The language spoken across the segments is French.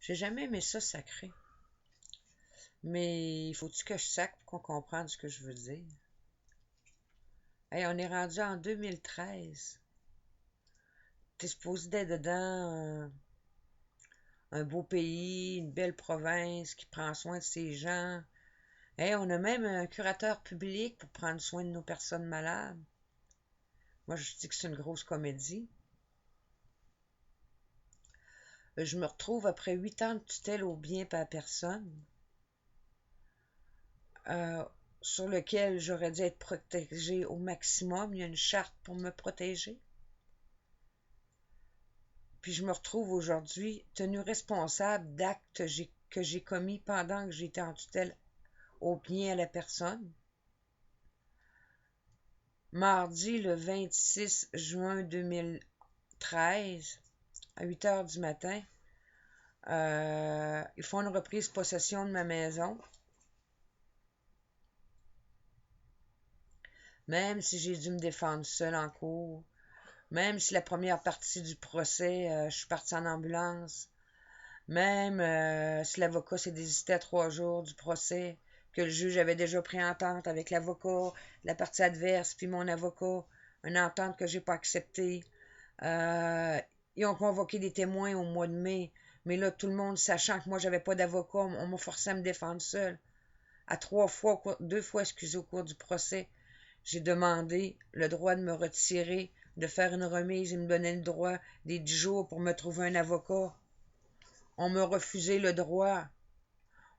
J'ai jamais aimé ça sacré. Mais il faut-tu que je sacre pour qu'on comprenne ce que je veux dire? Hey, on est rendu en 2013. T'es supposé d'être dedans un beau pays, une belle province qui prend soin de ses gens. Hey, on a même un curateur public pour prendre soin de nos personnes malades. Moi, je dis que c'est une grosse comédie. Je me retrouve après 8 ans de tutelle au bien et à la personne, euh, sur lequel j'aurais dû être protégée au maximum. Il y a une charte pour me protéger. Puis je me retrouve aujourd'hui tenue responsable d'actes que j'ai commis pendant que j'étais en tutelle au bien à la personne. Mardi, le 26 juin 2013, à 8 heures du matin, ils font une reprise possession de ma maison. Même si j'ai dû me défendre seule en cours, même si la première partie du procès, je suis partie en ambulance, même si l'avocat s'est désisté à 3 jours du procès, que le juge avait déjà pris entente avec l'avocat, la partie adverse, puis mon avocat, une entente que j'ai pas acceptée. Ils ont convoqué des témoins au mois de mai, mais là, tout le monde, sachant que moi, j'avais pas d'avocat, on m'a forcé à me défendre seule. À 2 fois, excusez, au cours du procès, j'ai demandé le droit de me retirer, de faire une remise et me donner le droit des 10 jours pour me trouver un avocat. On m'a refusé le droit.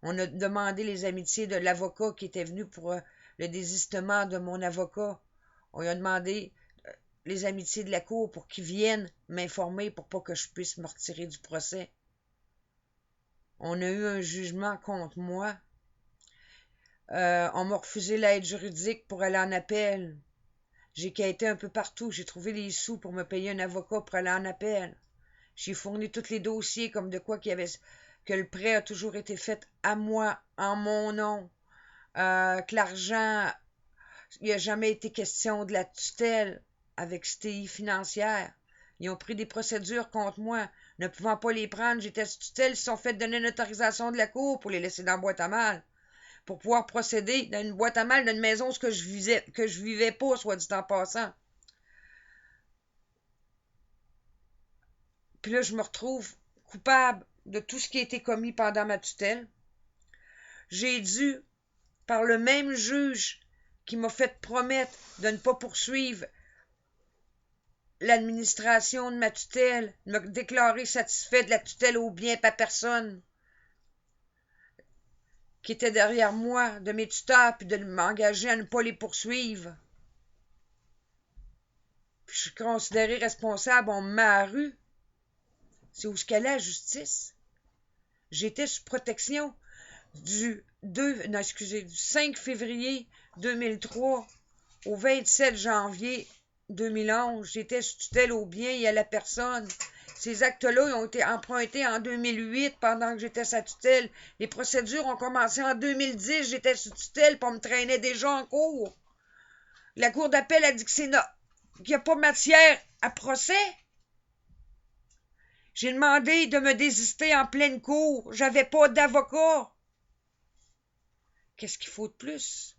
On a demandé les amitiés de l'avocat qui était venu pour le désistement de mon avocat. On a demandé les amitiés de la cour pour qu'ils viennent m'informer pour pas que je puisse me retirer du procès. On a eu un jugement contre moi. On m'a refusé l'aide juridique pour aller en appel. J'ai quitté un peu partout. J'ai trouvé les sous pour me payer un avocat pour aller en appel. J'ai fourni tous les dossiers comme de quoi que le prêt a toujours été fait à moi, en mon nom. Que l'argent, il n'y a jamais été question de la tutelle avec STI financière. Ils ont pris des procédures contre moi. Ne pouvant pas les prendre, j'étais sous tutelle. Ils se sont fait donner une autorisation de la cour pour les laisser dans la boîte à mal. Pour pouvoir procéder dans une boîte à mal d'une maison que je vivais pas, soit dit en passant. Puis là, je me retrouve coupable de tout ce qui a été commis pendant ma tutelle. J'ai dû, par le même juge qui m'a fait promettre de ne pas poursuivre l'administration de ma tutelle, me déclarer satisfait de la tutelle au bien de personne qui était derrière moi, de mes tuteurs, puis de m'engager à ne pas les poursuivre. Puis je suis considérée responsable, on me met à la rue. C'est où ce qu'elle est, la justice. J'étais sous protection du 5 février 2003 au 27 janvier 2011. J'étais sous tutelle au bien et à la personne. Ces actes-là ont été empruntés en 2008 pendant que j'étais sous tutelle. Les procédures ont commencé en 2010. J'étais sous tutelle puis on me traînait déjà en cours. La cour d'appel a dit qu'il n'y a pas matière à procès. J'ai demandé de me désister en pleine cour. J'avais pas d'avocat. Qu'est-ce qu'il faut de plus?